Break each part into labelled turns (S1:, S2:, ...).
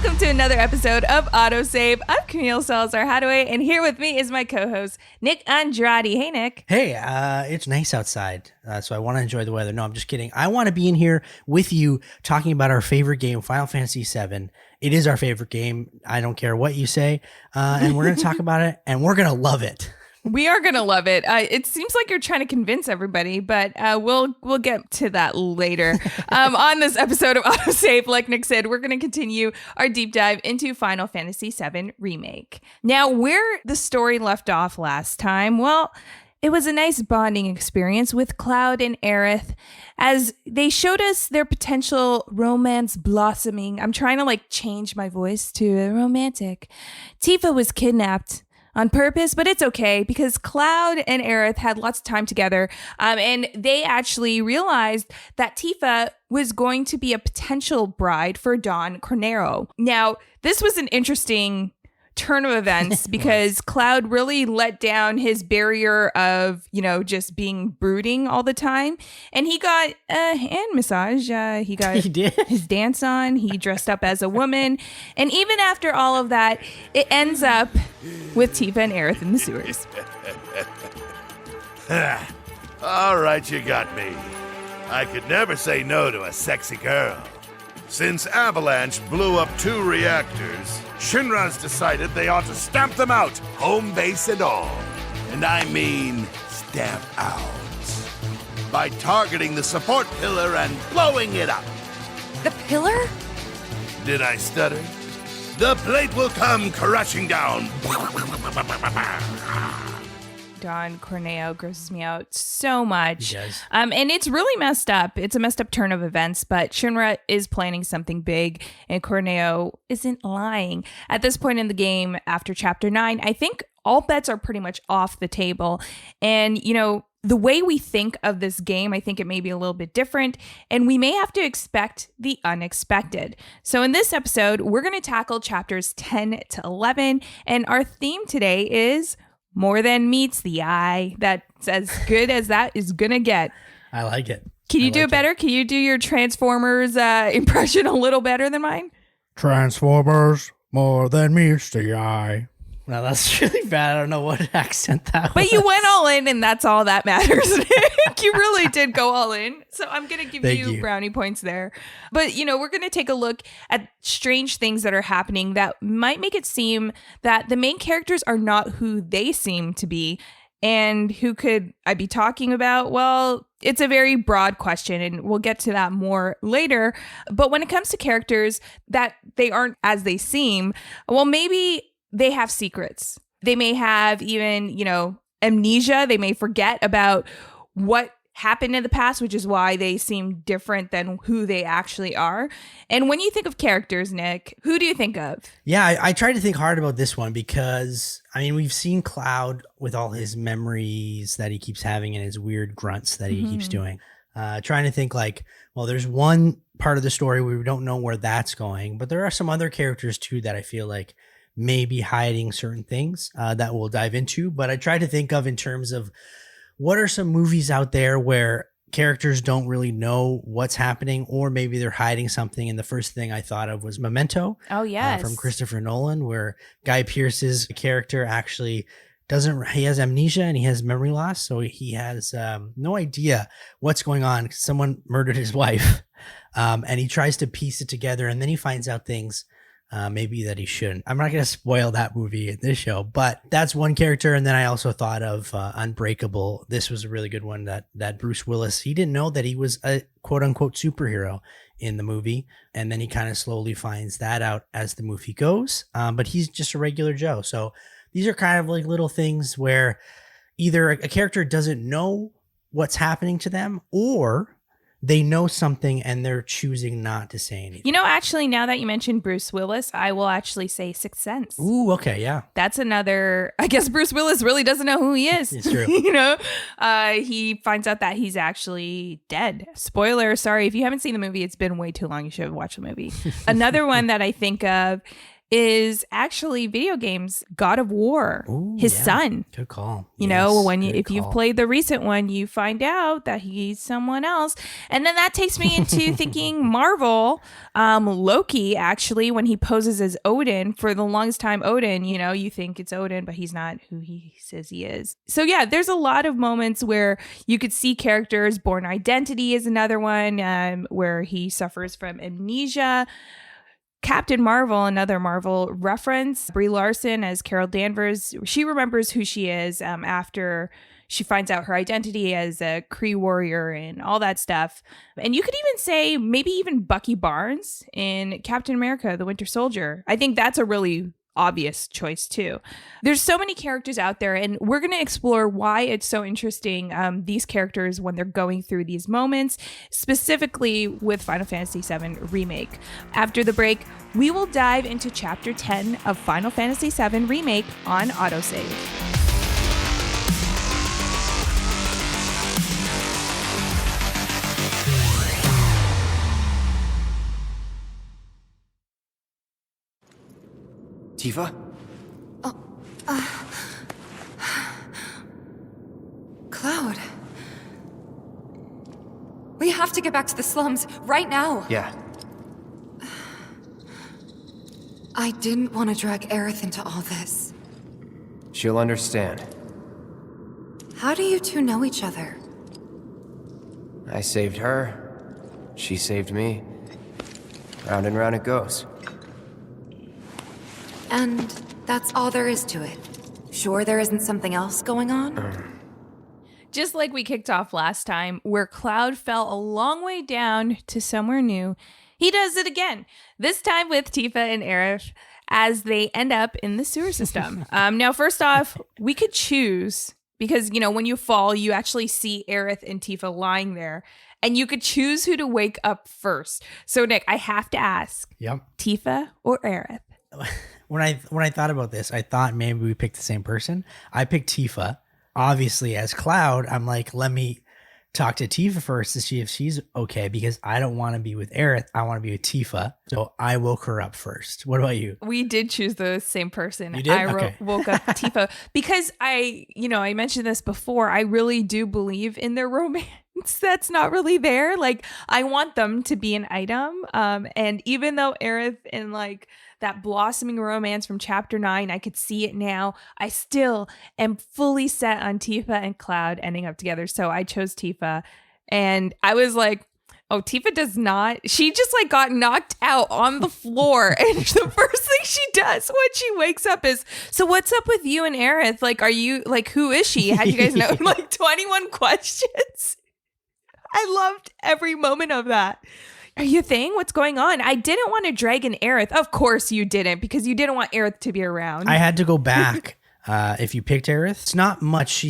S1: Welcome to another episode of AutoSave. I'm Camille Hadaway, and here with me is my co-host, Nick Andrade. Hey, Nick.
S2: Hey, it's nice outside, so I want to enjoy the weather. No, I'm just kidding. I want to be in here with you talking about our favorite game, Final Fantasy VII. It is our favorite game. I don't care what you say, and we're going to talk about it, and we're going to love it.
S1: We are going to love it. It seems like you're trying to convince everybody, but we'll get to that later. On this episode of AutoSave, like Nick said, we're going to continue our deep dive into Final Fantasy VII Remake. Now, where the story left off last time, well, it was a nice bonding experience with Cloud and Aerith as they showed us their potential romance blossoming. I'm trying to change my voice to romantic. Tifa was kidnapped on purpose, but it's okay because Cloud and Aerith had lots of time together, and they actually realized that Tifa was going to be a potential bride for Don Cornero. Now, this was an interesting turn of events because Cloud really let down his barrier of, just being brooding all the time. And he got a hand massage. He did his dance on. He dressed up as a woman. And even after all of that, it ends up with Tifa and Aerith in the sewers.
S3: All right, you got me. I could never say no to a sexy girl. Since Avalanche blew up 2 reactors, Shinra's decided they ought to stamp them out, home base and all. And I mean stamp out. By targeting the support pillar and blowing it up.
S1: The pillar?
S3: Did I stutter? The plate will come crashing down.
S1: Don Corneo grosses me out so much.
S2: He does.
S1: And it's really messed up. It's a messed up turn of events, but Shinra is planning something big and Corneo isn't lying. At this point in the game, after Chapter 9, I think all bets are pretty much off the table. And, the way we think of this game, I think it may be a little bit different, and we may have to expect the unexpected. So in this episode, we're going to tackle chapters 10 to 11, and our theme today is more than meets the eye. That's as good as that is going to get.
S2: I like it.
S1: Can you do it better? Can you do your Transformers impression a little better than mine?
S2: Transformers, more than meets the eye. No, that's really bad. I don't know what accent that was.
S1: But you went all in, and that's all that matters, Nick. You really did go all in. So I'm going to give you brownie points there. But, we're going to take a look at strange things that are happening that might make it seem that the main characters are not who they seem to be. And who could I be talking about? Well, it's a very broad question, and we'll get to that more later. But when it comes to characters that they aren't as they seem, well, maybe they have secrets. They may have even, amnesia. They may forget about what happened in the past, which is why they seem different than who they actually are. And when you think of characters, Nick, who do you think of?
S2: Yeah, I tried to think hard about this one because, we've seen Cloud with all his memories that he keeps having and his weird grunts that he keeps doing. Trying to think there's one part of the story where we don't know where that's going, but there are some other characters too that I feel like maybe hiding certain things that we'll dive into. But I try to think of in terms of what are some movies out there where characters don't really know what's happening, or maybe they're hiding something. And the first thing I thought of was Memento.
S1: Oh, yes.
S2: From Christopher Nolan, where Guy Pearce's character actually he has amnesia and he has memory loss. So he has no idea what's going on. Someone murdered his wife and he tries to piece it together, and then he finds out things maybe that he shouldn't. I'm not going to spoil that movie in this show, but that's one character. And then I also thought of Unbreakable. This was a really good one that Bruce Willis, he didn't know that he was a quote unquote superhero in the movie. And then he kind of slowly finds that out as the movie goes. But he's just a regular Joe. So these are kind of like little things where either a character doesn't know what's happening to them, or they know something and they're choosing not to say anything.
S1: Actually, now that you mentioned Bruce Willis, I will actually say Sixth Sense.
S2: Ooh, okay, yeah.
S1: That's another, I guess Bruce Willis really doesn't know who he is.
S2: It's true.
S1: He finds out that he's actually dead. Spoiler, sorry, if you haven't seen the movie, it's been way too long. You should have watched the movie. Another one that I think of is actually video games God of War,
S2: Ooh,
S1: his
S2: yeah.
S1: son.
S2: Good call.
S1: You know,
S2: Yes, good
S1: if you've
S2: call.
S1: played the recent one, you find out that he's someone else. And then that takes me into thinking Marvel, Loki, actually, when he poses as Odin. For the longest time, Odin, you know, you think it's Odin, but he's not who he says he is. So yeah, there's a lot of moments where you could see characters. Born Identity is another one, where he suffers from amnesia. Captain Marvel, another Marvel reference. Brie Larson as Carol Danvers. She remembers who she is after she finds out her identity as a Kree warrior and all that stuff. And you could even say maybe even Bucky Barnes in Captain America, the Winter Soldier. I think that's a really obvious choice too. There's so many characters out there, and we're going to explore why it's so interesting, these characters when they're going through these moments, specifically with Final Fantasy VII Remake. After the break, we will dive into Chapter 10 of Final Fantasy VII Remake on AutoSave.
S4: Tifa?
S5: Cloud. We have to get back to the slums right now.
S4: Yeah.
S5: I didn't want to drag Aerith into all this.
S4: She'll understand.
S5: How do you two know each other?
S4: I saved her. She saved me. Round and round it goes.
S5: And that's all there is to it. Sure there isn't something else going on?
S1: Just like we kicked off last time, where Cloud fell a long way down to somewhere new, he does it again. This time with Tifa and Aerith as they end up in the sewer system. Now, first off, we could choose, because, you know, when you fall, you actually see Aerith and Tifa lying there, and you could choose who to wake up first. So, Nick, I have to ask, Tifa or Aerith?
S2: When I thought about this, I thought maybe we picked the same person. I picked Tifa. Obviously, as Cloud, I'm like, let me talk to Tifa first to see if she's okay, because I don't want to be with Aerith. I want to be with Tifa. So I woke her up first. What about you?
S1: We did choose the same person.
S2: You did? Okay.
S1: Woke up Tifa because I mentioned this before. I really do believe in their romance. That's not really there. Like, I want them to be an item. And even though Aerith and like that blossoming romance from chapter 9, I could see it now, I still am fully set on Tifa and Cloud ending up together. So I chose Tifa, and I was like, oh, Tifa does not. She just like got knocked out on the floor. And the first thing she does when she wakes up is, so what's up with you and Aerith? Like, are you like, who is she? Had you guys know like 21 questions? I loved every moment of that. Are you a thing? What's going on? I didn't want to drag in Aerith. Of course you didn't, because you didn't want Aerith to be around.
S2: I had to go back. If you picked Aerith, it's not much.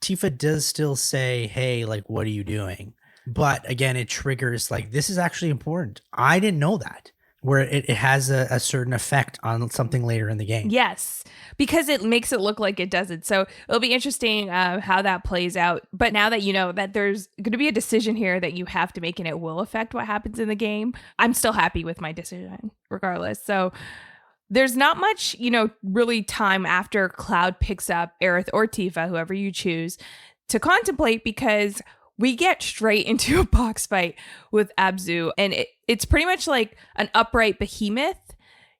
S2: Tifa does still say, hey, like, what are you doing? But again, it triggers like, this is actually important. I didn't know that, where it has a certain effect on something later in the game.
S1: Yes, because it makes it look like it doesn't. So it'll be interesting how that plays out. But now that you know that there's going to be a decision here that you have to make and it will affect what happens in the game, I'm still happy with my decision regardless. So there's not much, really time after Cloud picks up Aerith or Tifa, whoever you choose, to contemplate, because we get straight into a box fight with Abzu, and it's pretty much like an upright behemoth.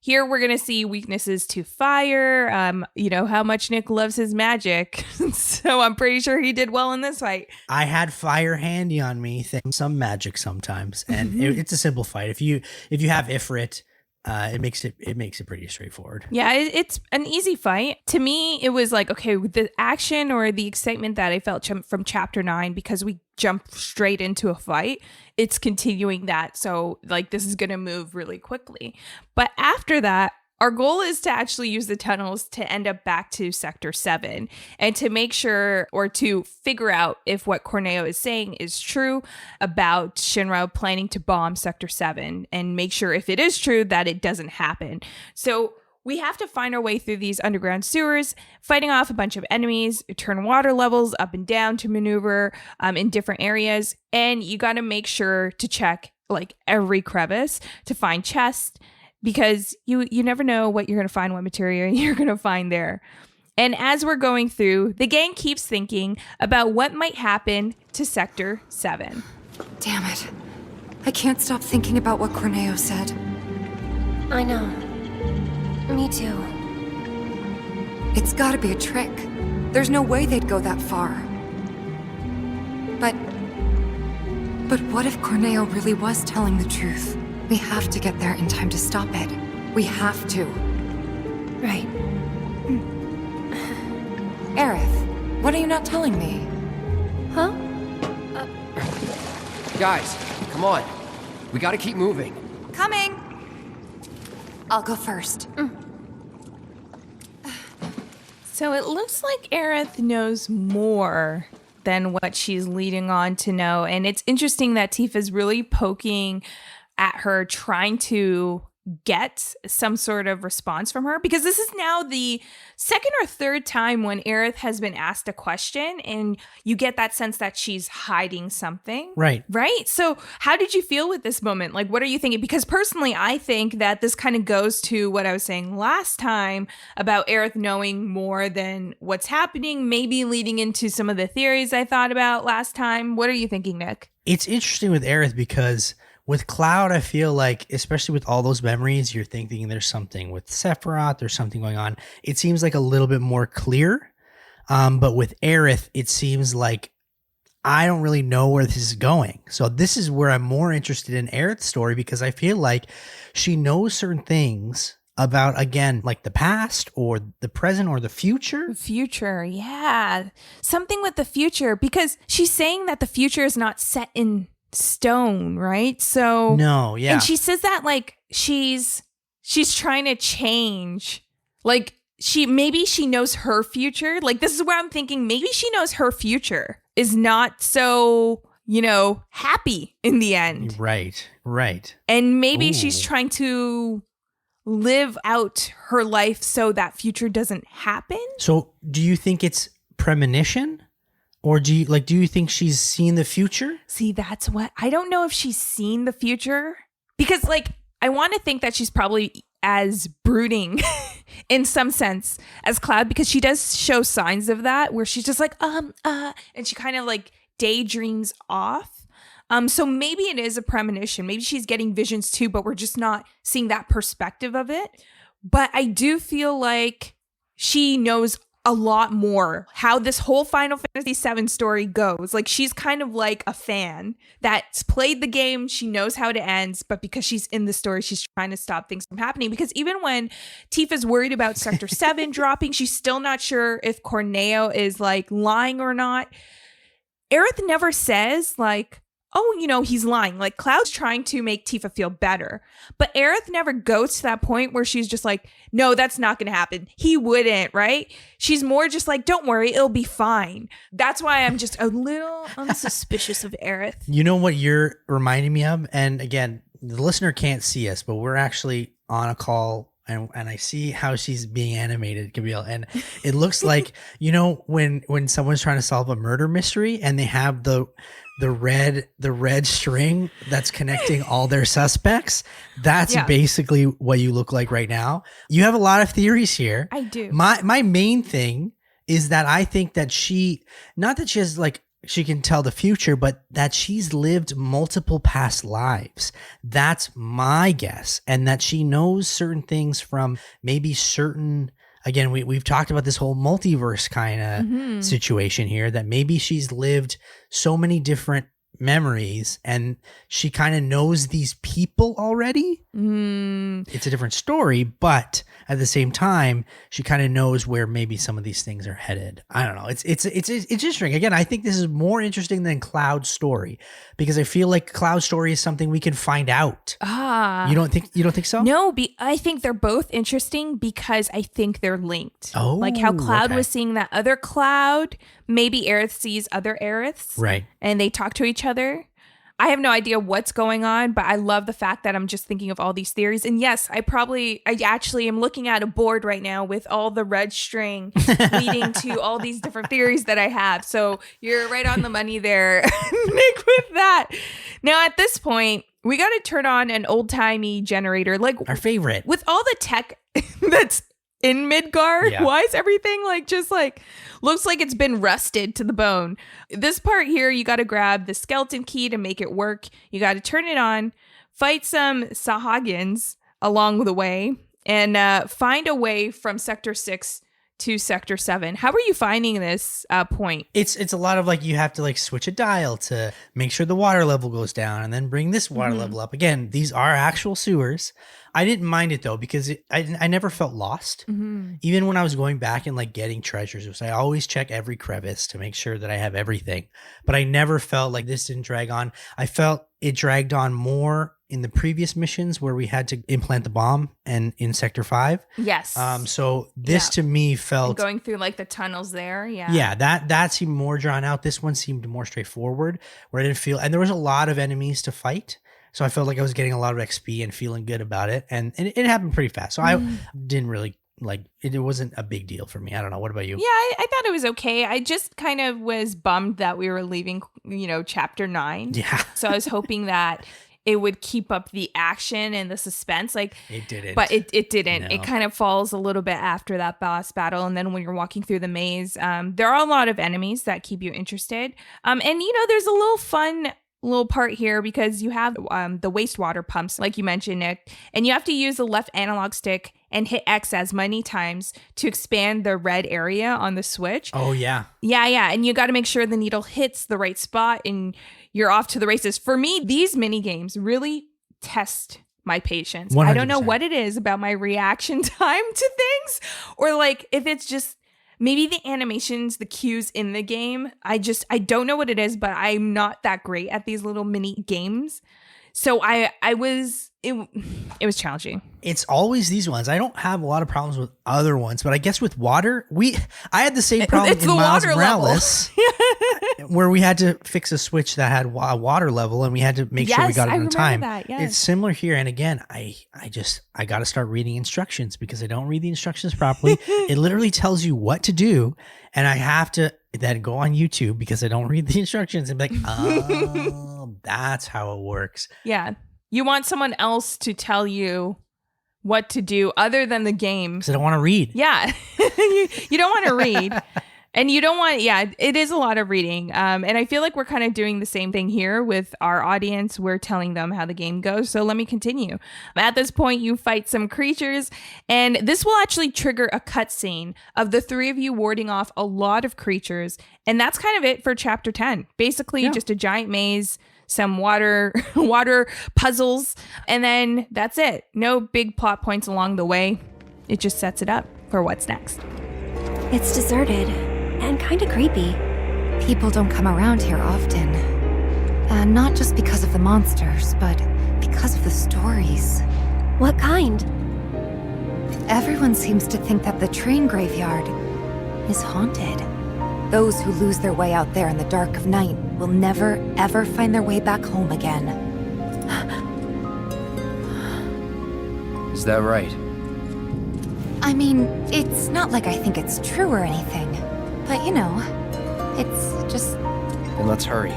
S1: Here we're going to see weaknesses to fire, how much Nick loves his magic. So I'm pretty sure he did well in this fight.
S2: I had fire handy on me, some magic sometimes, and it's a simple fight. If you have Ifrit, it makes it pretty straightforward.
S1: Yeah, it's an easy fight. To me, it was like, okay, the action or the excitement that I felt from chapter 9, because we jumped straight into a fight, it's continuing that. So like, this is going to move really quickly. But after that, our goal is to actually use the tunnels to end up back to Sector 7 and to make sure, or to figure out if what Corneo is saying is true about Shinra planning to bomb Sector 7, and make sure if it is true that it doesn't happen. So we have to find our way through these underground sewers, fighting off a bunch of enemies, turn water levels up and down to maneuver in different areas. And you got to make sure to check like every crevice to find chests, because you never know what you're going to find, what material you're going to find there. And as we're going through, the gang keeps thinking about what might happen to Sector 7.
S5: Damn it. I can't stop thinking about what Corneo said.
S6: I know. Me too.
S5: It's gotta be a trick. There's no way they'd go that far. But what if Corneo really was telling the truth? We have to get there in time to stop it. We have to.
S6: Right.
S5: Aerith, what are you not telling me?
S6: Huh?
S4: Guys, come on. We gotta keep moving.
S5: Coming! I'll go first.
S1: So it looks like Aerith knows more than what she's leading on to know. And it's interesting that Tifa's really poking at her, trying to get some sort of response from her, because this is now the second or third time when Aerith has been asked a question and you get that sense that she's hiding something.
S2: Right.
S1: So how did you feel with this moment? Like, what are you thinking? Because personally, I think that this kind of goes to what I was saying last time about Aerith knowing more than what's happening, maybe leading into some of the theories I thought about last time. What are you thinking, Nick?
S2: It's interesting with Aerith because with Cloud, I feel like, especially with all those memories, you're thinking there's something with Sephiroth, there's something going on. It seems like a little bit more clear. But with Aerith, it seems like I don't really know where this is going. So this is where I'm more interested in Aerith's story, because I feel like she knows certain things about, again, like the past or the present or the future.
S1: Future, yeah. Something with the future, because she's saying that the future is not set in stone, right? So
S2: no, yeah.
S1: And she says that like she's trying to change. Like maybe she knows her future. Like this is where I'm thinking maybe she knows her future is not so, happy in the end.
S2: Right.
S1: And maybe she's trying to live out her life so that future doesn't happen.
S2: So do you think it's premonition? Or do you think she's seen the future?
S1: See, that's what I don't know if she's seen the future, because I want to think that she's probably as brooding in some sense as Cloud, because she does show signs of that where she's just like, and she kind of like daydreams off. So maybe it is a premonition. Maybe she's getting visions too, but we're just not seeing that perspective of it. But I do feel like she knows a lot more how this whole Final Fantasy VII story goes. Like she's kind of like a fan that's played the game. She knows how it ends, but because she's in the story, she's trying to stop things from happening. Because even when Tifa's worried about Sector 7 dropping, she's still not sure if Corneo is like lying or not. Aerith never says like, oh, he's lying. Like Cloud's trying to make Tifa feel better. But Aerith never goes to that point where she's just like, no, that's not going to happen. He wouldn't, right? She's more just like, don't worry, it'll be fine. That's why I'm just a little unsuspicious of Aerith.
S2: You know what you're reminding me of? And again, the listener can't see us, but we're actually on a call. And I see how she's being animated, Camille. And it looks like, when someone's trying to solve a murder mystery and they have the red string that's connecting all their suspects. That's basically what you look like right now. You have a lot of theories here.
S1: I do.
S2: My main thing is that I think that not that she has she can tell the future, but that she's lived multiple past lives. That's my guess. And that she knows certain things from maybe certain, again, we've talked about this whole multiverse kind of situation here, that maybe she's lived so many different memories and she kind of knows these people already. It's a different story, but at the same time, she kind of knows where maybe some of these things are headed. I don't know. It's interesting. Again, I think this is more interesting than Cloud's story, because I feel like Cloud's story is something we can find out. You don't think so?
S1: No, I think they're both interesting because I think they're linked.
S2: Oh,
S1: like how Cloud was seeing that other Cloud, maybe Aerith sees other Aeriths.
S2: Right.
S1: And they talk to each other. I have no idea what's going on, but I love the fact that I'm just thinking of all these theories. And yes, I actually am looking at a board right now with all the red string leading to all these different theories that I have. So you're right on the money there, Nick, with that. Now, at this point, We got to turn on an old-timey generator. Like,
S2: Our favorite.
S1: with all the tech that's in Midgard,
S2: Yeah.
S1: why is everything looks like it's been rusted to the bone? This part here, you got to grab the skeleton key to make it work. You got to turn it on, fight some Sahagins along the way, and find a way from Sector 6 to Sector 7. How are you finding this point?
S2: It's a lot of like you have to like switch a dial to make sure the water level goes down and then bring this water level up. Again, these are actual sewers. I didn't mind it though because I never felt lost. Even when I was going back and like getting treasures, I always check every crevice to make sure that I have everything. But I never felt like this didn't drag on. I felt it dragged on more in the previous missions where we had to implant the bomb and in Sector 5.
S1: Yes.
S2: So this to me felt...
S1: And going through like the tunnels there. Yeah.
S2: Yeah, that seemed more drawn out. This one seemed more straightforward where I didn't feel... And there was a lot of enemies to fight. So I felt like I was getting a lot of XP and feeling good about it. And it happened pretty fast. So I didn't really... Like it wasn't a big deal for me. I don't know. What about you?
S1: Yeah, I thought it was okay. I just kind of was bummed that we were leaving, Chapter 9.
S2: Yeah.
S1: So I was hoping that it would keep up the action and the suspense. Like
S2: It didn't.
S1: But it didn't.
S2: No.
S1: It kind of falls a little bit after that boss battle. And then when you're walking through the maze, there are a lot of enemies that keep you interested. And there's a little fun little part here because you have the wastewater pumps, like you mentioned, Nick, and you have to use the left analog stick and hit X as many times to expand the red area on the switch.
S2: Oh, yeah.
S1: Yeah. And you got to make sure the needle hits the right spot and you're off to the races. For me, these mini games really test my patience.
S2: 100%.
S1: I don't know what it is about my reaction time to things, or like if it's just maybe the animations, the cues in the game. I don't know what it is, but I'm not that great at these little mini games. So it was challenging.
S2: It's always these ones. I don't have a lot of problems with other ones, but I guess with water, I had the same problem
S1: It's
S2: in
S1: the
S2: Miles
S1: water
S2: Morales, where we had to fix a switch that had a water level, and we had to make sure we got it on time.
S1: That, yes.
S2: It's similar here, and again, I got to start reading instructions because I don't read the instructions properly. It literally tells you what to do, and I have to then go on YouTube because I don't read the instructions and be like, oh, that's how it works.
S1: Yeah. You want someone else to tell you what to do other than the game.
S2: Because I don't want to read.
S1: Yeah. you don't want to read. And you don't want, it is a lot of reading. And I feel like we're kind of doing the same thing here with our audience. We're telling them how the game goes. So let me continue. At this point, you fight some creatures, and this will actually trigger a cutscene of the three of you warding off a lot of creatures. And that's kind of it for Chapter 10. Basically, just a giant maze, some water puzzles, and then that's it. No big plot points along the way. It just sets it up for what's next.
S6: It's deserted and kind of creepy.
S5: People don't come around here often. Not just because of the monsters, but because of the stories.
S6: What kind?
S5: Everyone seems to think that the train graveyard is haunted. Those who lose their way out there in the dark of night will never, ever find their way back home again.
S4: Is that right?
S5: I mean, it's not like I think it's true or anything. But, it's just...
S4: Then let's hurry.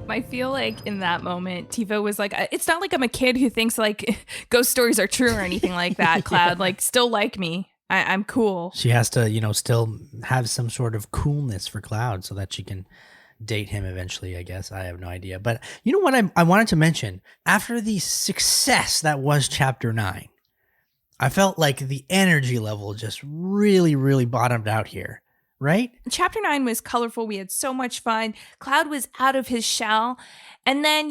S1: I feel like in that moment, Tifa was like, it's not like I'm a kid who thinks like ghost stories are true or anything like that, Cloud. Like, still like me. I'm cool.
S2: She has to, still have some sort of coolness for Cloud so that she can date him eventually, I guess. I have no idea. But you know what I wanted to mention? After the success that was Chapter 9, I felt like the energy level just really, really bottomed out here, right?
S1: Chapter 9 was colorful. We had so much fun. Cloud was out of his shell. And then,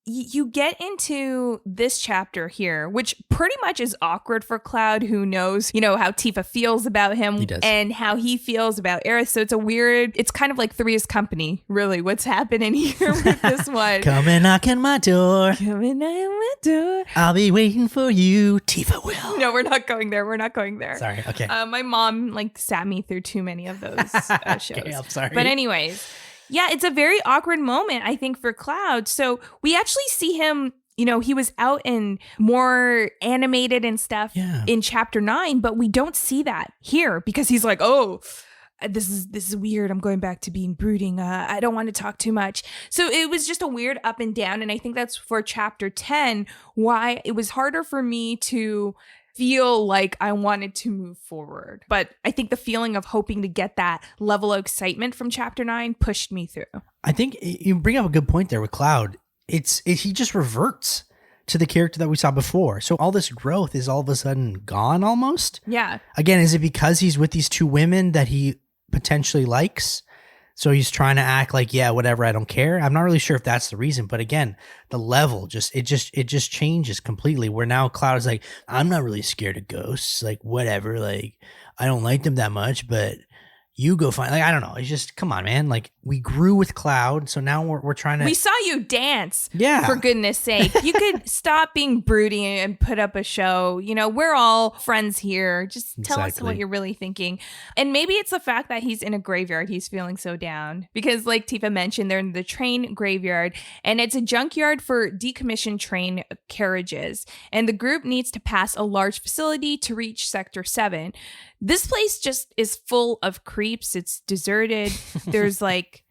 S1: you get into this chapter here, which pretty much is awkward for Cloud, who knows, how Tifa feels about him.
S2: He does.
S1: And how he feels about Aerith. So it's kind of like Three's Company, really, what's happening here with this one.
S2: Come and knock on my door.
S1: Come and knock on my door.
S2: I'll be waiting for you. Tifa will.
S1: No, we're not going there. We're not going there.
S2: Sorry. Okay.
S1: My mom sat me through too many of those shows.
S2: Okay, I'm sorry.
S1: But anyways, yeah, it's a very awkward moment, I think, for Cloud. So we actually see him, he was out and more animated and stuff in Chapter 9, but we don't see that here because he's like, oh, this is weird. I'm going back to being brooding. I don't want to talk too much. So it was just a weird up and down. And I think that's for chapter 10, why it was harder for me to feel like I wanted to move forward. But I think the feeling of hoping to get that level of excitement from chapter 9 pushed me through.
S2: I think you bring up a good point there with Cloud. He just reverts to the character that we saw before. So all this growth is all of a sudden gone almost.
S1: Yeah.
S2: Again, is it because he's with these two women that he potentially likes? So he's trying to act like, yeah, whatever, I don't care. I'm not really sure if that's the reason, but again, the level just changes completely. Where now Cloud is like, I'm not really scared of ghosts, like whatever, like I don't like them that much, but you go find, like, I don't know. It's just, come on, man. Like, we grew with Cloud, so now we're trying to.
S1: We saw you dance.
S2: Yeah.
S1: For goodness sake. You could stop being broody and put up a show. You know, we're all friends here. Just tell us what you're really thinking. And maybe it's the fact that he's in a graveyard. He's feeling so down. Because, like Tifa mentioned, they're in the train graveyard, and it's a junkyard for decommissioned train carriages. And the group needs to pass a large facility to reach Sector 7. This place just is full of creeps. It's deserted. There's like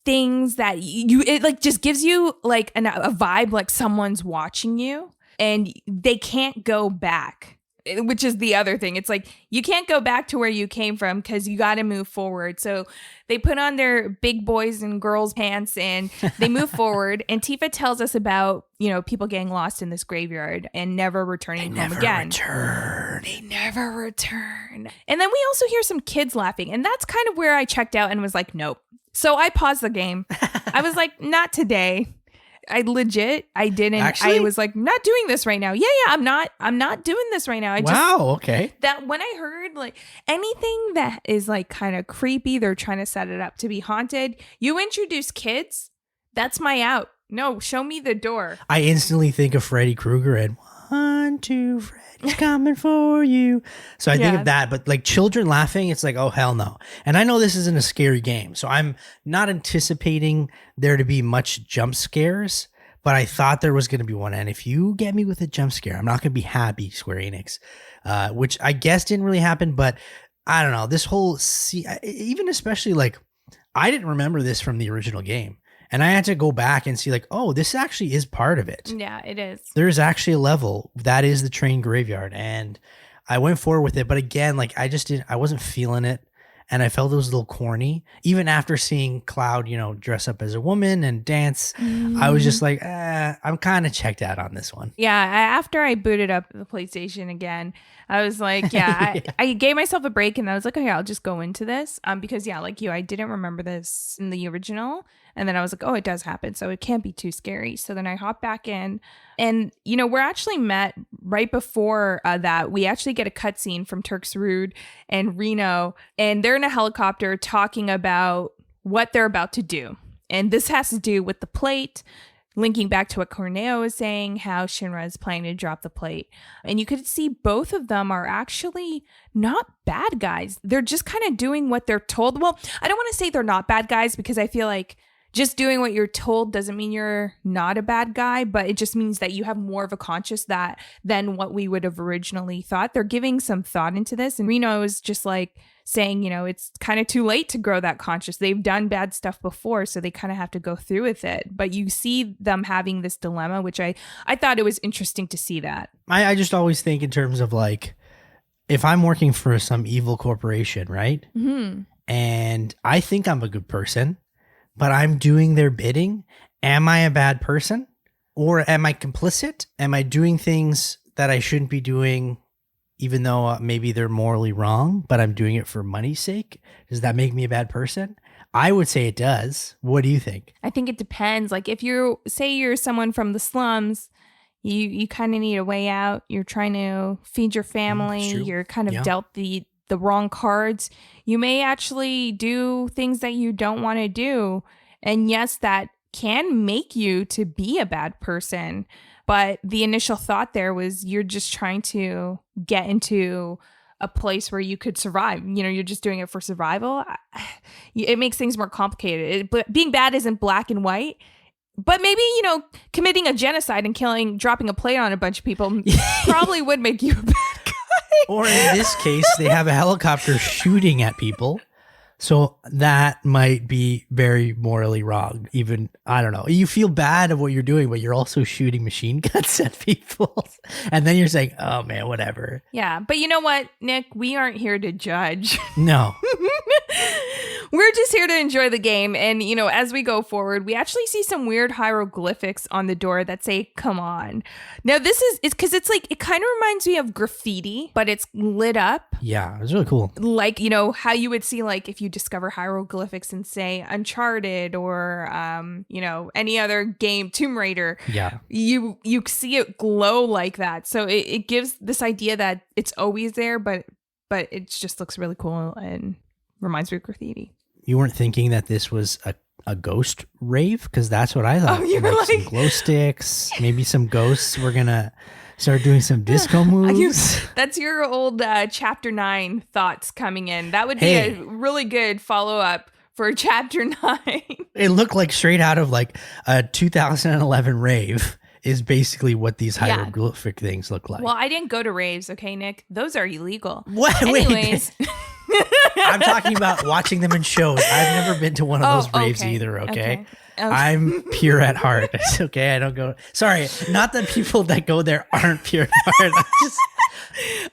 S1: things that it like just gives you like a vibe like someone's watching you, and they can't go back, which is the other thing. It's like you can't go back to where you came from because you got to move forward. So they put on their big boys and girls pants and they move forward. And Tifa tells us about, you know, people getting lost in this graveyard and never returning home again. They never return. And then we also hear some kids laughing. And that's kind of where I checked out and was like, nope. So I paused the game. I was like, not today. I didn't.
S2: Actually?
S1: I was like, not doing this right now. Yeah, I'm not doing this right now.
S2: Okay.
S1: That when I heard like anything that is like kind of creepy, they're trying to set it up to be haunted. You introduce kids, that's my out. No, show me the door.
S2: I instantly think of Freddy Krueger and 1, 2, Freddy's coming for you. So I think of that, but like children laughing, it's like, oh, hell no. And I know this isn't a scary game, so I'm not anticipating there to be much jump scares, but I thought there was going to be one. And if you get me with a jump scare, I'm not going to be happy, Square Enix, which I guess didn't really happen, but I don't know. This whole, even especially like, I didn't remember this from the original game. And I had to go back and see like, oh, this actually is part of it.
S1: Yeah, it is.
S2: There's actually a level that is the train graveyard. And I went forward with it. But again, like I wasn't feeling it. And I felt it was a little corny. Even after seeing Cloud, you know, dress up as a woman and dance, I was just like, I'm kind of checked out on this one.
S1: Yeah, after I booted up the PlayStation again, I was like, I gave myself a break and I was like, okay, I'll just go into this. Because yeah, like you, I didn't remember this in the original. And then I was like, oh, it does happen. So it can't be too scary. So then I hopped back in. And, you know, we're actually met right before that. We actually get a cutscene from Turks Rude and Reno. And they're in a helicopter talking about what they're about to do. And this has to do with the plate, linking back to what Corneo was saying, how Shinra is planning to drop the plate. And you could see both of them are actually not bad guys. They're just kind of doing what they're told. Well, I don't want to say they're not bad guys because I feel like just doing what you're told doesn't mean you're not a bad guy, but it just means that you have more of a conscience than what we would have originally thought. They're giving some thought into this. And Reno is just like saying, you know, it's kind of too late to grow that conscience. They've done bad stuff before, so they kind of have to go through with it. But you see them having this dilemma, which I thought it was interesting to see that.
S2: I just always think in terms of like, if I'm working for some evil corporation, right? Mm-hmm. And I think I'm a good person, but I'm doing their bidding. Am I a bad person? Or am I complicit? Am I doing things that I shouldn't be doing, even though maybe they're morally wrong, but I'm doing it for money's sake? Does that make me a bad person? I would say it does. What do you think?
S1: I think it depends. Like if you're someone from the slums, you kind of need a way out. You're trying to feed your family. You're kind of dealt the wrong cards. You may actually do things that you don't want to do. And yes, that can make you to be a bad person. But the initial thought there was you're just trying to get into a place where you could survive. You know, you're just doing it for survival. It makes things more complicated. Being bad isn't black and white. But maybe, you know, committing a genocide and dropping a plate on a bunch of people probably would make you a bad guy.
S2: Or in this case, they have a helicopter shooting at people. So that might be very morally wrong. Even, I don't know. You feel bad of what you're doing, but you're also shooting machine guns at people. And then you're saying, oh man, whatever.
S1: Yeah. But you know what, Nick? We aren't here to judge.
S2: No.
S1: We're just here to enjoy the game. And, you know, as we go forward, we actually see some weird hieroglyphics on the door that say, come on. Now, it's because it's like, it kind of reminds me of graffiti, but it's lit up.
S2: Yeah, it was really cool.
S1: Like, you know, how you would see, like, if you discover hieroglyphics in, say, Uncharted or, you know, any other game, Tomb Raider.
S2: Yeah.
S1: You see it glow like that. So it gives this idea that it's always there, but it just looks really cool and reminds me of graffiti.
S2: You weren't thinking that this was a ghost rave? Because that's what I thought.
S1: Oh, you were like
S2: some glow sticks, maybe some ghosts were going to start doing some disco moves.
S1: That's your old Chapter 9 thoughts coming in. That would be a really good follow-up for Chapter 9.
S2: It looked like straight out of like a 2011 rave is basically what these hieroglyphic things look like.
S1: Well, I didn't go to raves, okay, Nick? Those are illegal.
S2: What?
S1: Anyways.
S2: I'm talking about watching them in shows. I've never been to one of those raves either, okay? I'm pure at heart. It's okay. I don't go. Sorry, not that people that go there aren't pure at heart.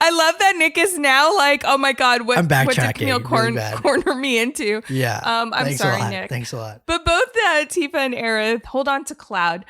S1: I love that Nick is now like, oh my God, what did Camille corner me into?
S2: Yeah.
S1: I'm sorry, Nick.
S2: Thanks a lot.
S1: But both Tifa and Aerith hold on to Cloud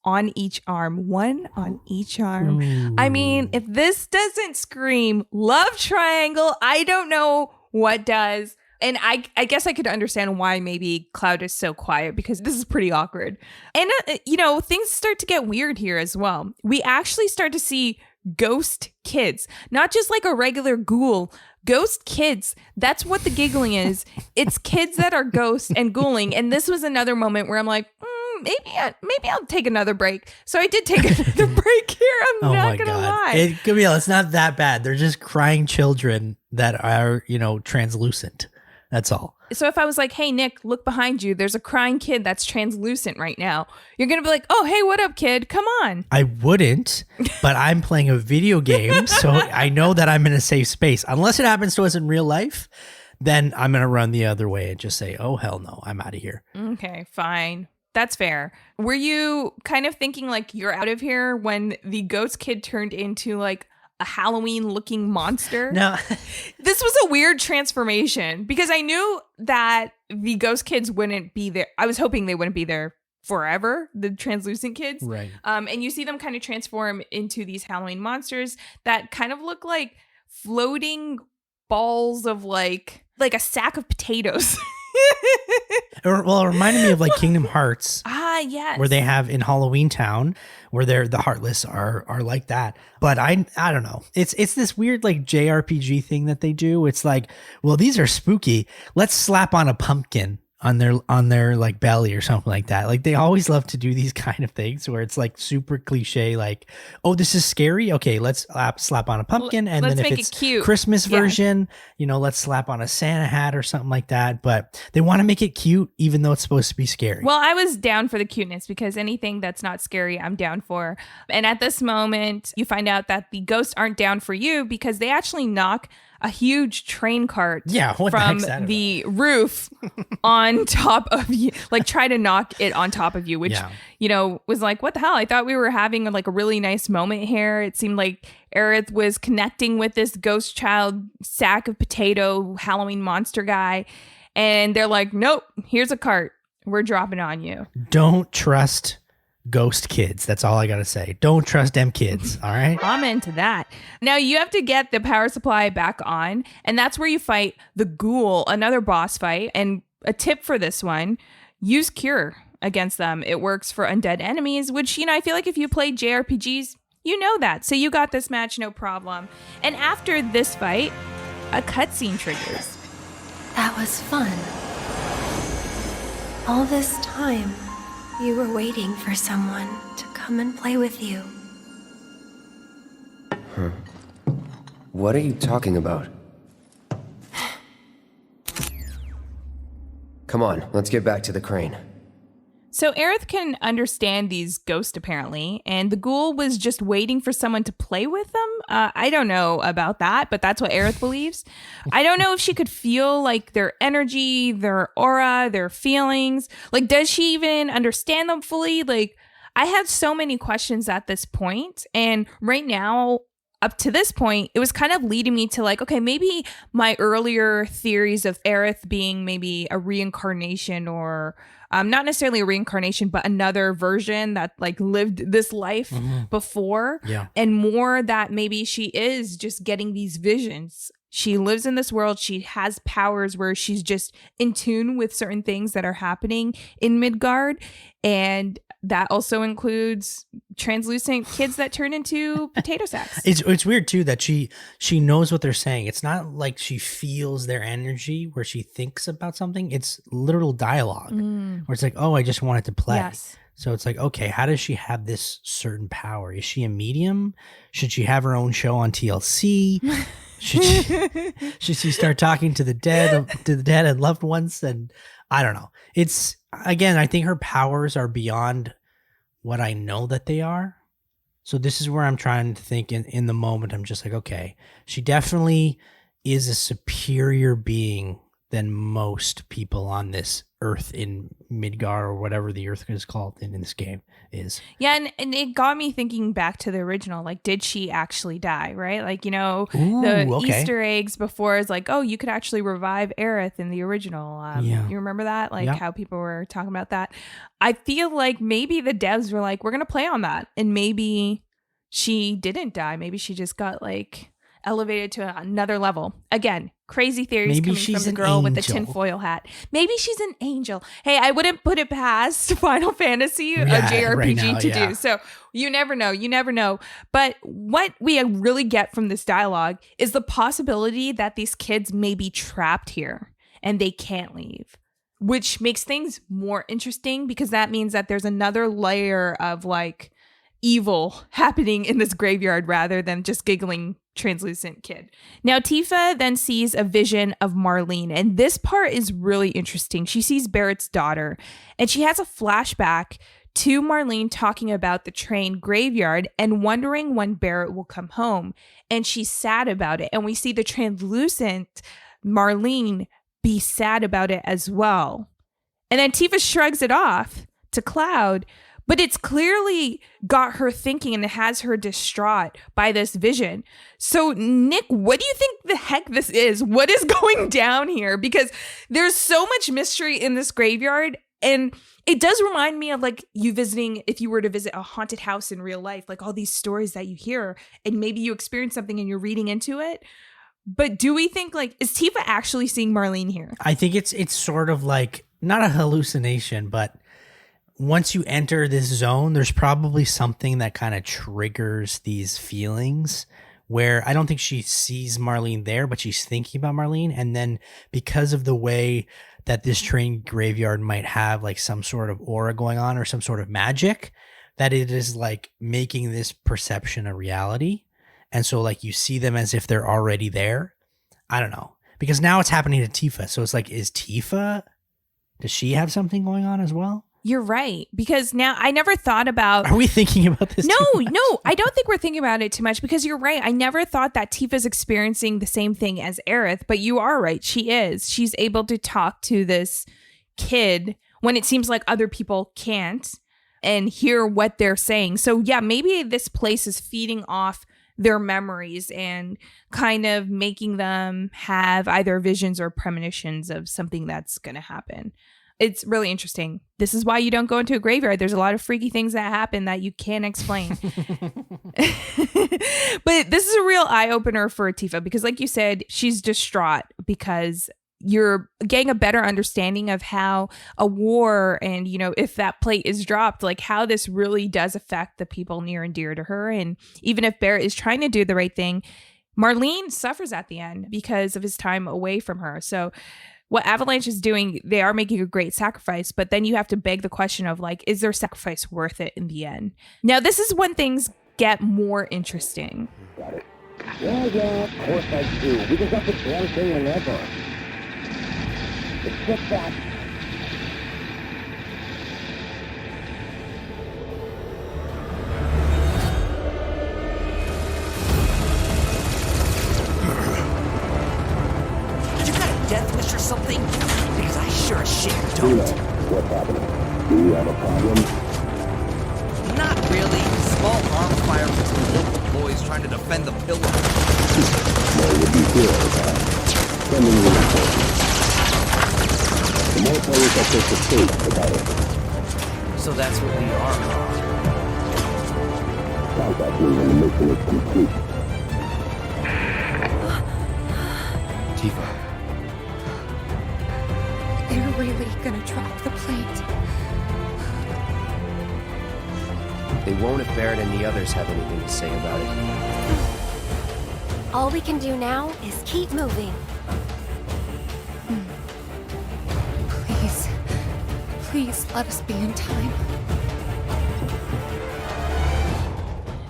S1: on each arm, one on each arm.
S2: Ooh.
S1: I mean, if this doesn't scream love triangle, I don't know what does. And I guess I could understand why maybe Cloud is so quiet, because this is pretty awkward. And, you know, things start to get weird here as well. We actually start to see ghost kids, not just like a regular ghoul. Ghost kids. That's what the giggling is. It's kids that are ghosts and ghouling. And this was another moment where I'm like, maybe I'll take another break. So I did take another break here. I'm not going to lie.
S2: Camille, it's not that bad. They're just crying children that are, you know, translucent. That's all.
S1: So if I was like, hey, Nick, look behind you. There's a crying kid that's translucent right now. You're going to be like, oh, hey, what up, kid? Come on.
S2: I wouldn't, but I'm playing a video game, so I know that I'm in a safe space. Unless it happens to us in real life, then I'm going to run the other way and just say, oh, hell no, I'm out of here.
S1: Okay, fine. That's fair. Were you kind of thinking like you're out of here when the ghost kid turned into like a Halloween looking monster?
S2: No.
S1: This was a weird transformation because I knew that the ghost kids wouldn't be there. I was hoping they wouldn't be there forever, the translucent kids.
S2: Right.
S1: And you see them kind of transform into these Halloween monsters that kind of look like floating balls of like a sack of potatoes.
S2: Well, it reminded me of like Kingdom Hearts.
S1: Yes.
S2: Where they have in Halloween Town, where the Heartless are like that. But I don't know. It's this weird like JRPG thing that they do. It's like, well, these are spooky. Let's slap on a pumpkin on their like belly or something like that. Like they always love to do these kind of things where it's like super cliche, like, oh, this is scary. Okay, let's slap on a pumpkin. And then if it's
S1: cute
S2: Christmas version, you know, let's slap on a Santa hat or something like that. But they want to make it cute, even though it's supposed to be scary.
S1: Well, I was down for the cuteness because anything that's not scary, I'm down for. And at this moment, you find out that the ghosts aren't down for you because they actually knock a huge train cart from the roof on top of you, like try to knock it on top of you, which, you know, was like, what the hell? I thought we were having like a really nice moment here. It seemed like Aerith was connecting with this ghost child sack of potato Halloween monster guy. And they're like, nope, here's a cart. We're dropping on you.
S2: Don't trust ghost kids. That's all I gotta say. Don't trust them kids. All right.
S1: Amen to that. Now you have to get the power supply back on, and that's where you fight the ghoul, another boss fight. And a tip for this one: use cure against them. It works for undead enemies, which, you know, I feel like if you play JRPGs, you know that. So you got this match, no problem. And after this fight, a cutscene triggers.
S6: That was fun. All this time, you were waiting for someone to come and play with you.
S4: Huh. What are you talking about? Come on, let's get back to the crane.
S1: So Aerith can understand these ghosts apparently, and the ghoul was just waiting for someone to play with them. I don't know about that, but that's what Aerith believes. I don't know if she could feel like their energy, their aura, their feelings. Like, does she even understand them fully? Like, I had so many questions at this point, and right now, up to this point, it was kind of leading me to like, okay, maybe my earlier theories of Aerith being maybe a reincarnation or not necessarily a reincarnation, but another version that like lived this life before.
S2: Yeah.
S1: And more that maybe she is just getting these visions. She lives in this world. She has powers where she's just in tune with certain things that are happening in Midgard. And that also includes translucent kids that turn into potato sacks.
S2: It's weird too that she knows what they're saying. It's not like she feels their energy where she thinks about something. It's literal dialogue where it's like, oh, I just wanted to play.
S1: Yes.
S2: So it's like, okay, how does she have this certain power? Is she a medium? Should she have her own show on TLC? Should she start talking to the dead and loved ones? And I don't know. It's, again, I think her powers are beyond what I know that they are. So this is where I'm trying to think in the moment. I'm just like, okay, she definitely is a superior being than most people on this earth in Midgard or whatever the earth is called in this game is.
S1: Yeah, and it got me thinking back to the original. Like, did she actually die, right? Like, the
S2: okay.
S1: Easter eggs before is like, oh, you could actually revive Aerith in the original.
S2: Yeah.
S1: You remember that? Like,
S2: Yeah.
S1: how people were talking about that. I feel like maybe the devs were like, we're going to play on that. And maybe she didn't die. Maybe she just got, like, elevated to another level. Again, crazy theories
S2: Maybe
S1: coming
S2: she's
S1: from the
S2: an
S1: girl with the
S2: angel.
S1: tinfoil hat. Maybe she's an angel. Hey, I wouldn't put it past Final Fantasy, a
S2: Yeah,
S1: JRPG
S2: right now,
S1: to
S2: yeah.
S1: do. So you never know. You never know. But what we really get from this dialogue is the possibility that these kids may be trapped here and they can't leave, which makes things more interesting because that means that there's another layer of like evil happening in this graveyard rather than just giggling translucent kid. Now, Tifa then sees a vision of Marlene, and this part is really interesting. She sees Barrett's daughter, and she has a flashback to Marlene talking about the train graveyard and wondering when Barrett will come home, and she's sad about it. And we see the translucent Marlene be sad about it as well. And then Tifa shrugs it off to Cloud, but it's clearly got her thinking and it has her distraught by this vision. So, Nick, what do you think the heck this is? What is going down here? Because there's so much mystery in this graveyard. And it does remind me of like you visiting, if you were to visit a haunted house in real life, like all these stories that you hear and maybe you experience something and you're reading into it. But do we think like, is Tifa actually seeing Marlene here?
S2: I think it's sort of like, not a hallucination, but once you enter this zone, there's probably something that kind of triggers these feelings where I don't think she sees Marlene there, but she's thinking about Marlene. And then because of the way that this train graveyard might have like some sort of aura going on or some sort of magic, that it is like making this perception a reality. And so like you see them as if they're already there. I don't know. Because now it's happening to Tifa. So it's like, does she have something going on as well?
S1: You're right. Because now I never thought about...
S2: Are we thinking about this
S1: No,
S2: too much?
S1: no, I don't think we're thinking about it too much because you're right. I never thought that Tifa's experiencing the same thing as Aerith, but you are right. She is. She's able to talk to this kid when it seems like other people can't and hear what they're saying. So yeah, maybe this place is feeding off their memories and kind of making them have either visions or premonitions of something that's going to happen. It's really interesting. This is why you don't go into a graveyard. There's a lot of freaky things that happen that you can't explain. But this is a real eye-opener for Tifa because like you said, she's distraught because you're getting a better understanding of how a war and, if that plate is dropped, like how this really does affect the people near and dear to her. And even if Barrett is trying to do the right thing, Marlene suffers at the end because of his time away from her. So what Avalanche is doing, they are making a great sacrifice, but then you have to beg the question of like, is their sacrifice worth it in the end? Now, this is when things get more interesting.
S7: Got it. Yeah, of course I do. We can got the damn thing whenever. It's just that.
S8: Shit, don't.
S7: What's happening? Do you have a problem?
S8: Not really. Small arm fire from some local boys trying to defend the pillar.
S7: More would be good, sending reinforcements. The more players that take the stage, the better.
S8: So that's what we are.
S7: Contact me when the mission is complete.
S4: Tifa.
S5: They're really gonna drop the plate.
S4: They won't if Barrett and the others have anything to say about it.
S6: All we can do now is keep moving.
S5: Please. Please let us be in time.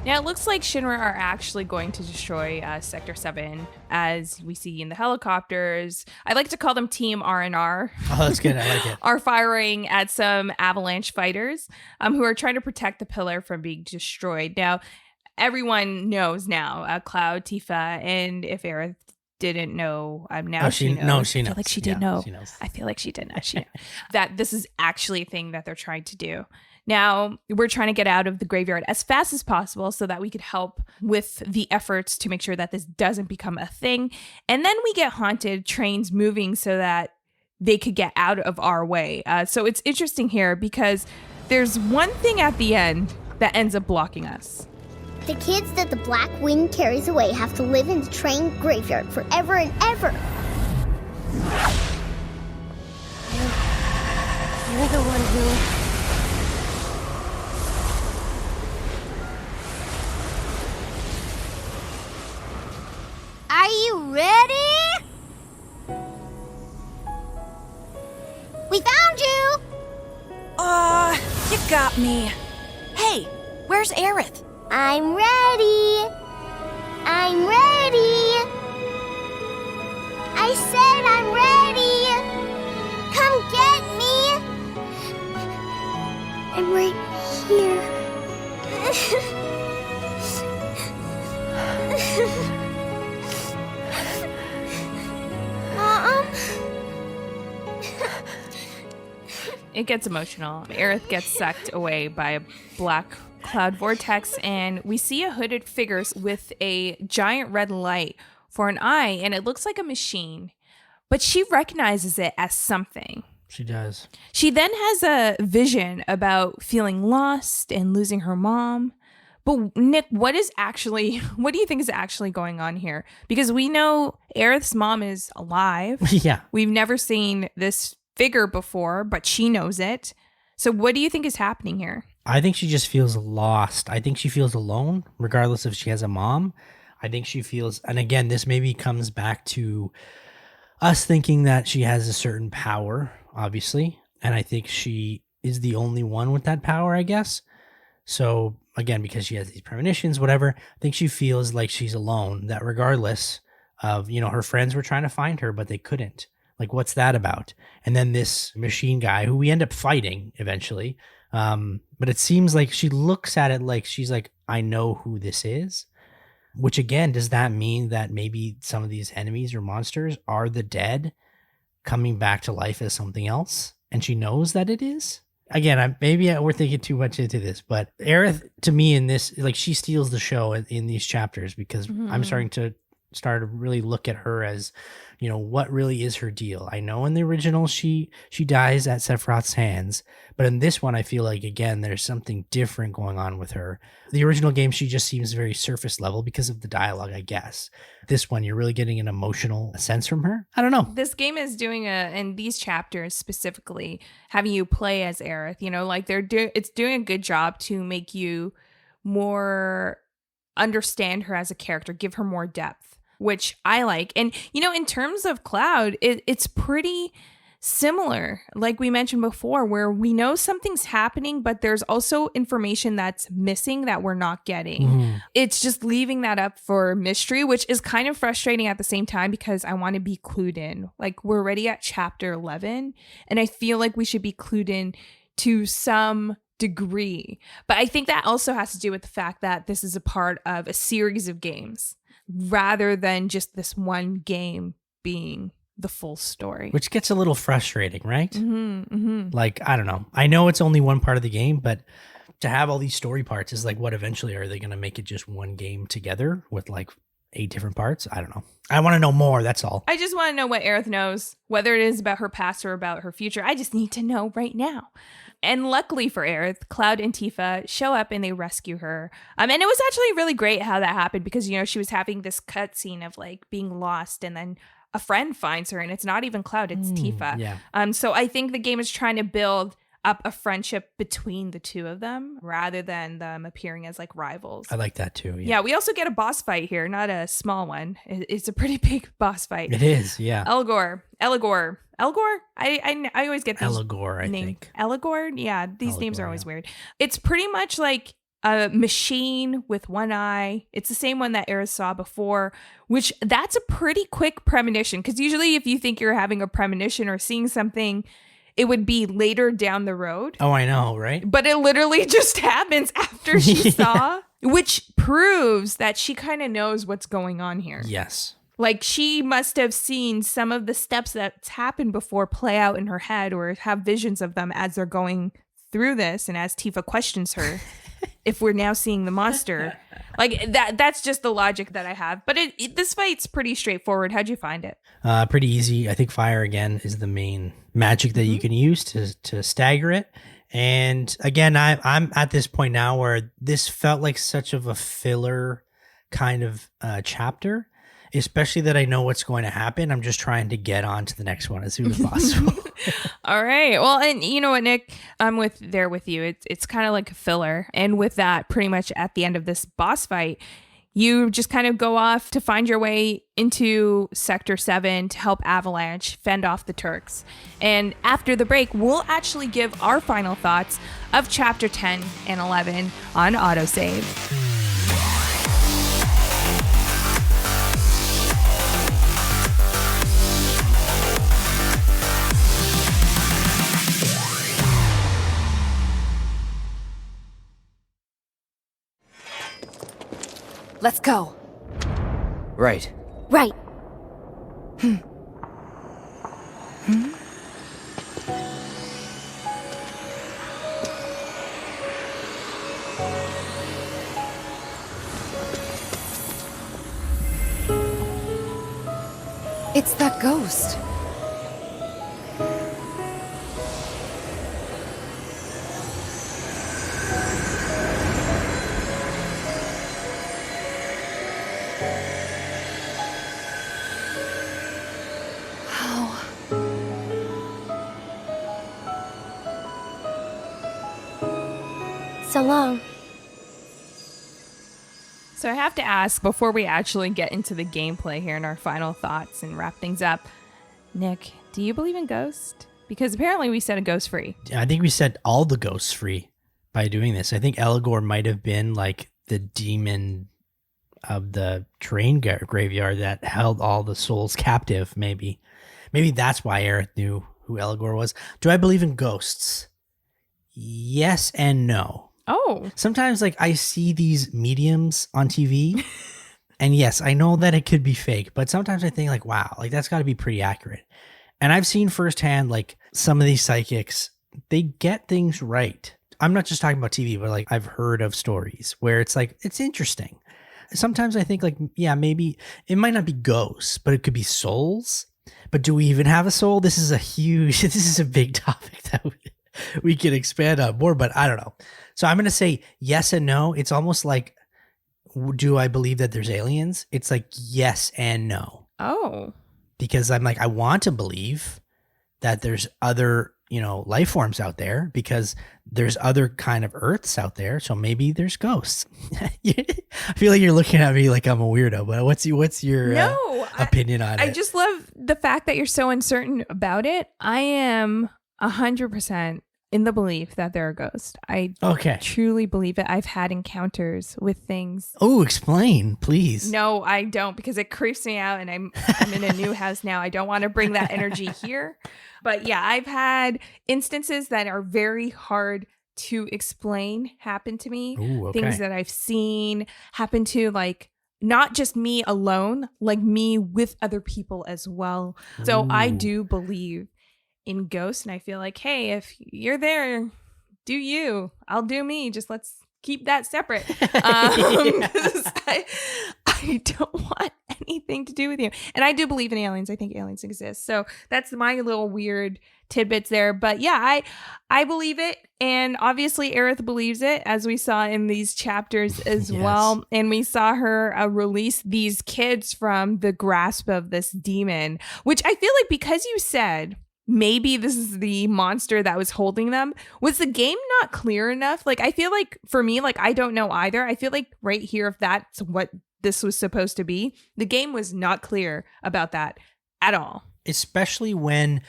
S1: Now, it looks like Shinra are actually going to destroy Sector 7, as we see in the helicopters. I like to call them Team R&R.
S2: Oh, that's good. I like it.
S1: Are firing at some Avalanche fighters who are trying to protect the pillar from being destroyed. Now, everyone knows now, Cloud, Tifa, and if Aerith didn't know, now she knows.
S2: No, she knows.
S1: I feel like she did know.
S2: She knows.
S1: I feel like she did know. She knew that this is actually a thing that they're trying to do. Now, we're trying to get out of the graveyard as fast as possible so that we could help with the efforts to make sure that this doesn't become a thing. And then we get haunted trains moving so that they could get out of our way. So it's interesting here because there's one thing at the end that ends up blocking us.
S9: The kids that the Black Wind carries away have to live in the train graveyard forever and ever.
S6: You're the one who...
S9: Are you ready? We found you!
S6: You got me. Hey, where's Aerith?
S9: I'm ready. I'm ready. I said I'm ready. Come get me. I'm right here. Mom?
S1: It gets emotional. Aerith gets sucked away by a black cloud vortex, and we see a hooded figure with a giant red light for an eye, and it looks like a machine, but she recognizes it as something.
S2: She does.
S1: She then has a vision about feeling lost and losing her mom. But Nick, what do you think is actually going on here? Because we know Aerith's mom is alive.
S2: Yeah.
S1: We've never seen this figure before, but she knows it. So what do you think is happening here?
S2: I think she just feels lost. I think she feels alone, regardless if she has a mom. I think she feels, and again, this maybe comes back to us thinking that she has a certain power, obviously. And I think she is the only one with that power, I guess. So again, because she has these premonitions, whatever, I think she feels like she's alone, that regardless of, her friends were trying to find her, but they couldn't. Like, what's that about? And then this machine guy who we end up fighting eventually. But it seems like she looks at it like she's like, I know who this is. Which again, does that mean that maybe some of these enemies or monsters are the dead coming back to life as something else? And she knows that it is? Again, we're thinking too much into this, but Aerith, to me, in this, like, she steals the show in these chapters because I'm starting to really look at her as, what really is her deal. I know in the original she dies at Sephiroth's hands, but in this one I feel like, again, there's something different going on with her. The original game, she just seems very surface level because of the dialogue, I guess. This one, you're really getting an emotional sense from her. I don't know.
S1: This game is doing in these chapters specifically, having you play as Aerith, it's doing a good job to make you more understand her as a character, give her more depth, which I like. And, in terms of Cloud, it's pretty similar, like we mentioned before, where we know something's happening, but there's also information that's missing that we're not getting. It's just leaving that up for mystery, which is kind of frustrating at the same time because I want to be clued in. Like, we're already at chapter 11, and I feel like we should be clued in to some degree. But I think that also has to do with the fact that this is a part of a series of games rather than just this one game being the full story.
S2: Which gets a little frustrating, right?
S1: Mm-hmm.
S2: Like, I don't know. I know it's only one part of the game, but to have all these story parts is like, what eventually are they going to make it just one game together with like 8 different parts? I don't know. I want to know more. That's all.
S1: I just want to know what Aerith knows, whether it is about her past or about her future. I just need to know right now. And luckily for Aerith, Cloud and Tifa show up and they rescue her. And it was actually really great how that happened because, you know, she was having this cutscene of like being lost and then a friend finds her and it's not even Cloud, it's Tifa.
S2: Yeah.
S1: So I think the game is trying to build up a friendship between the two of them rather than them appearing as like rivals.
S2: I like that too.
S1: Yeah, we also get a boss fight here, not a small one. It's a pretty big boss fight.
S2: It is, yeah.
S1: Eligor. I always get these
S2: Eligor, I think.
S1: Eligor? Yeah, these names are
S2: Eligor,
S1: always weird. It's pretty much like a machine with one eye. It's the same one that Aerith saw before, which that's a pretty quick premonition because usually if you think you're having a premonition or seeing something, it would be later down the road.
S2: Oh, I know, right?
S1: But it literally just happens after she saw, which proves that she kind of knows what's going on here.
S2: Yes.
S1: Like she must have seen some of the steps that's happened before play out in her head or have visions of them as they're going through this. And as Tifa questions her, if we're now seeing the monster, like that's just the logic that I have. But this fight's pretty straightforward. How'd you find it?
S2: Pretty easy. I think fire again is the main magic that you can use to stagger it. And again, I'm at this point now where this felt like such of a filler kind of chapter, especially that I know what's going to happen. I'm just trying to get on to the next one as soon as possible.
S1: All right. Well, and you know what, Nick? I'm with you. It's kind of like a filler. And with that, pretty much at the end of this boss fight, you just kind of go off to find your way into Sector 7 to help Avalanche fend off the Turks. And after the break, we'll actually give our final thoughts of Chapter 10 and 11 on AutoSave.
S5: Let's go.
S4: Right.
S6: Right.
S5: It's that ghost.
S6: So long.
S1: So I have to ask, before we actually get into the gameplay here and our final thoughts and wrap things up, Nick, do you believe in ghosts? Because apparently we set a ghost free.
S2: I think we set all the ghosts free by doing this. I think Eligor might have been like the demon of the train graveyard that held all the souls captive, maybe. Maybe that's why Aerith knew who Eligor was. Do I believe in ghosts? Yes and no.
S1: Oh.
S2: Sometimes like I see these mediums on TV and yes, I know that it could be fake, but sometimes I think like, wow, like that's got to be pretty accurate. And I've seen firsthand like some of these psychics, they get things right. I'm not just talking about TV, but like I've heard of stories where it's like, it's interesting. Sometimes I think like, yeah, maybe it might not be ghosts, but it could be souls. But do we even have a soul? This is a big topic that we can expand on more, but I don't know. So I'm going to say yes and no. It's almost like, do I believe that there's aliens? It's like yes and no.
S1: Oh.
S2: Because I'm like, I want to believe that there's other, life forms out there because there's other kind of Earths out there. So maybe there's ghosts. I feel like you're looking at me like I'm a weirdo, but what's your opinion on it?
S1: I just love the fact that you're so uncertain about it. I am 100% in the belief that there are ghosts. I truly believe it. I've had encounters with things.
S2: Oh, explain, please.
S1: No, I don't, because it creeps me out and I'm in a new house now. I don't want to bring that energy here. But yeah, I've had instances that are very hard to explain happen to me.
S2: Ooh, okay.
S1: Things that I've seen happen to like not just me alone, like me with other people as well. So I do believe in ghosts, and I feel like, hey, if you're there, do you, I'll do me. Just let's keep that separate. 'Cause I don't want anything to do with you. And I do believe in aliens. I think aliens exist. So that's my little weird tidbits there. But yeah, I believe it. And obviously Aerith believes it, as we saw in these chapters as well. And we saw her release these kids from the grasp of this demon, which I feel like, because you said maybe this is the monster that was holding them, was the game not clear enough? Like, I feel like for me, like, I don't know either. I feel like right here, if that's what this was supposed to be, the game was not clear about that at all.
S2: Especially when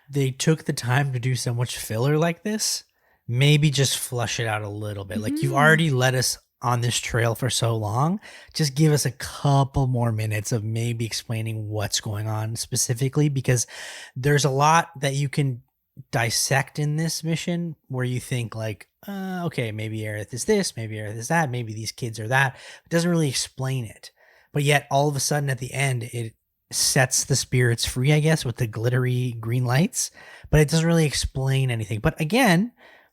S2: they took the time to do so much filler like this. Maybe just flush it out a little bit. Like, you've already led us on this trail for so long. Just give us a couple more minutes of maybe explaining what's going on specifically, because there's a lot that you can dissect in this mission where you think like, okay, maybe Aerith is this, maybe Aerith is that, maybe these kids are that. It doesn't really explain it. But yet all of a sudden at the end, it sets the spirits free, I guess, with the glittery green lights, but it doesn't really explain anything. But again,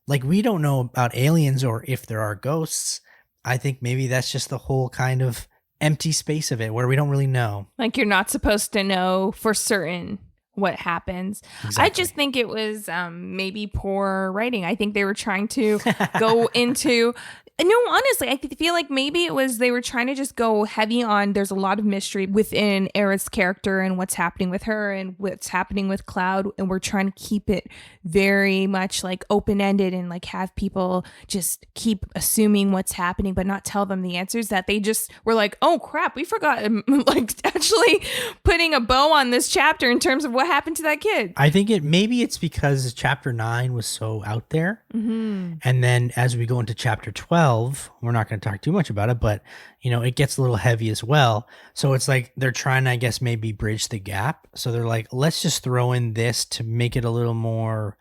S2: like, we don't know about aliens or if there are ghosts. I think maybe that's just the whole kind of empty space of it where we don't really know.
S1: Like, you're not supposed to know for certain what happens.
S2: Exactly.
S1: I just think it was maybe poor writing. I think they were trying to go into... No, honestly, I feel like maybe it was they were trying to just go heavy on, there's a lot of mystery within Aerith's character and what's happening with her and what's happening with Cloud, and we're trying to keep it very much like open-ended and like have people just keep assuming what's happening but not tell them the answers, that they just were like, oh crap, we forgot like actually putting a bow on this chapter in terms of what happened to that kid.
S2: I think maybe it's because chapter 9 was so out there. And then as we go into chapter 12, we're not going to talk too much about it, but you know, it gets a little heavy as well. So it's like they're trying to, I guess, maybe bridge the gap. So they're like, let's just throw in this to make it a little more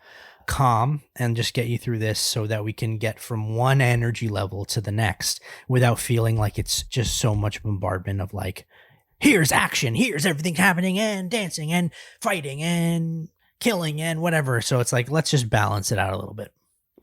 S2: calm and just get you through this so that we can get from one energy level to the next without feeling like it's just so much bombardment of like, here's action, here's everything happening and dancing and fighting and killing and whatever. So it's like, let's just balance it out a little bit.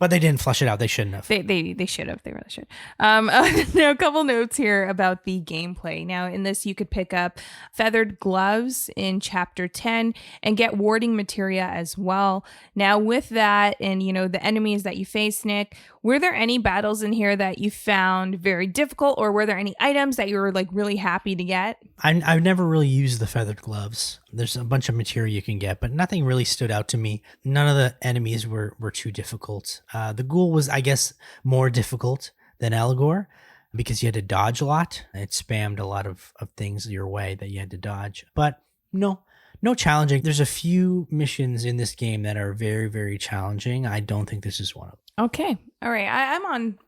S2: But they didn't flush it out. They shouldn't have.
S1: They should have. They really should. Now, a couple notes here about the gameplay. Now, in this, you could pick up feathered gloves in chapter 10 and get warding materia as well. Now, with that and, you know, the enemies that you face, Nick, were there any battles in here that you found very difficult, or were there any items that you were like really happy to get?
S2: I've never really used the feathered gloves. There's a bunch of material you can get, but nothing really stood out to me. None of the enemies were too difficult. The ghoul was, I guess, more difficult than Allegor because you had to dodge a lot. It spammed a lot of things your way that you had to dodge. But no challenging. There's a few missions in this game that are very, very challenging. I don't think this is one of them.
S1: Okay. All right.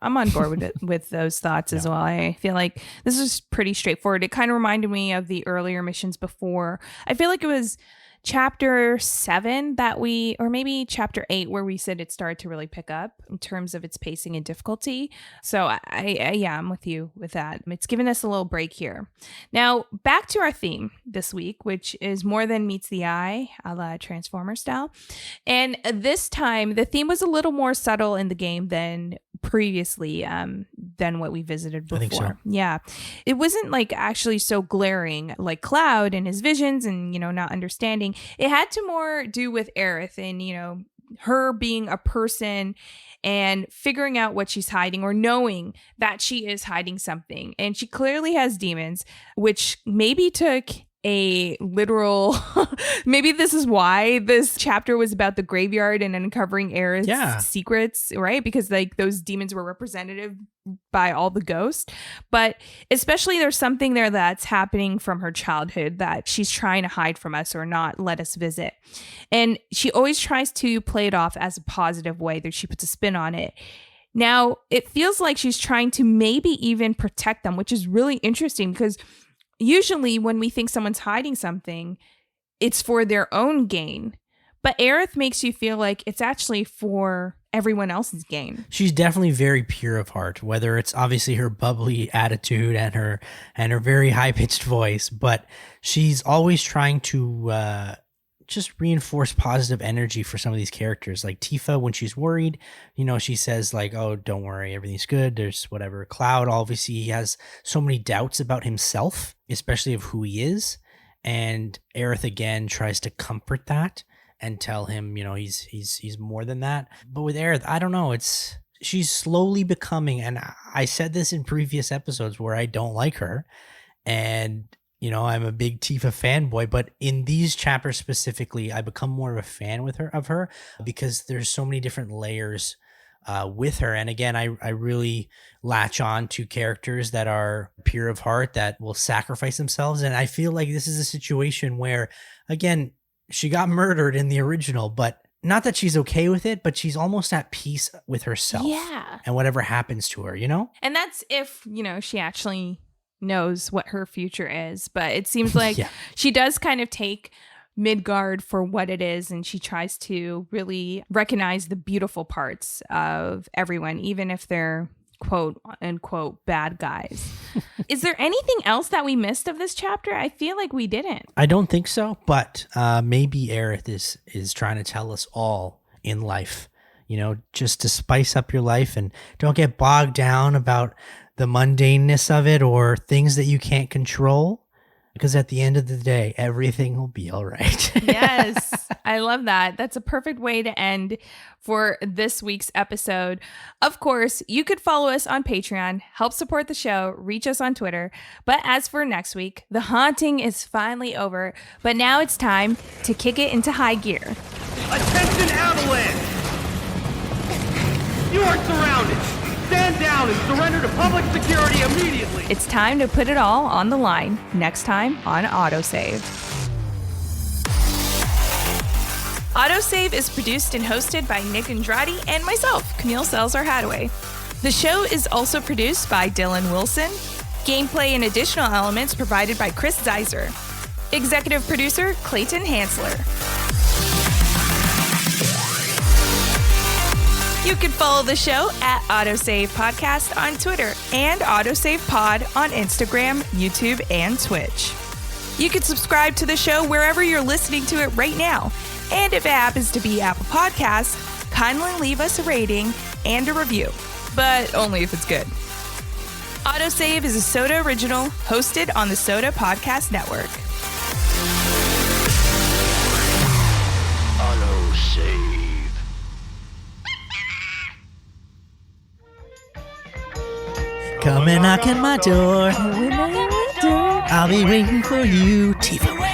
S1: I'm on board with it, with those thoughts as well. I feel like this is pretty straightforward. It kind of reminded me of the earlier missions before. I feel like it was chapter 7 that or maybe chapter 8 where we said it started to really pick up in terms of its pacing and difficulty. So I'm with you with that. It's given us a little break here. Now back to our theme this week, which is more than meets the eye, a la Transformer style. And this time the theme was a little more subtle in the game than previously than what we visited before.
S2: I think so.
S1: Yeah. It wasn't like actually so glaring like Cloud and his visions and, you know, not understanding. It had to more do with Aerith and, you know, her being a person and figuring out what she's hiding or knowing that she is hiding something. And she clearly has demons, which maybe took a literal maybe this is why this chapter was about the graveyard and uncovering Aerith's secrets, right? Because like those demons were representative by all the ghosts, but especially there's something there that's happening from her childhood that she's trying to hide from us or not let us visit. And she always tries to play it off as a positive way, that she puts a spin on it. Now it feels like she's trying to maybe even protect them, which is really interesting because usually when we think someone's hiding something, it's for their own gain. But Aerith makes you feel like it's actually for everyone else's gain.
S2: She's definitely very pure of heart, whether it's obviously her bubbly attitude and her very high-pitched voice, but she's always trying to just reinforce positive energy for some of these characters. Like Tifa, when she's worried, she says like, oh, don't worry, everything's good. There's whatever. Cloud, obviously, he has so many doubts about himself, especially of who he is. And Aerith again tries to comfort that and tell him, he's more than that. But with Aerith, I don't know. She's slowly becoming, and I said this in previous episodes where I don't like her, and I'm a big Tifa fanboy, but in these chapters specifically, I become more of a fan of her because there's so many different layers with her. And again, I really latch on to characters that are pure of heart, that will sacrifice themselves. And I feel like this is a situation where, again, she got murdered in the original, but not that she's okay with it, but she's almost at peace with herself.
S1: Yeah.
S2: And whatever happens to her,
S1: And that's if, she actually knows what her future is. But it seems like she does kind of take Midgard for what it is, and she tries to really recognize the beautiful parts of everyone, even if they're quote unquote bad guys. Is there anything else that we missed of this chapter? I feel like we didn't.
S2: I don't think so, but maybe Aerith is trying to tell us all in life, just to spice up your life and don't get bogged down about the mundaneness of it or things that you can't control, because at the end of the day, everything will be all right.
S1: Yes, I love that. That's a perfect way to end for this week's episode. Of course, you could follow us on Patreon, help support the show, reach us on Twitter. But as for next week, the haunting is finally over, but now it's time to kick it into high gear.
S8: Attention, Avalanche! You are surrounded! Stand down and surrender to public security immediately!
S1: It's time to put it all on the line next time on AutoSave. AutoSave is produced and hosted by Nick Andrade and myself, Camille Salazar-Hadaway. The show is also produced by Dylan Wilson. Gameplay and additional elements provided by Chris Zeiser. Executive producer, Clayton Hansler. You can follow the show at AutoSave Podcast on Twitter and AutoSave Pod on Instagram, YouTube, and Twitch. You can subscribe to the show wherever you're listening to it right now. And if it happens to be Apple Podcasts, kindly leave us a rating and a review, but only if it's good. AutoSave is a Soda original hosted on the Soda Podcast Network.
S7: AutoSave.
S2: Come and knock on my door. I'll be waiting for you. Tifa.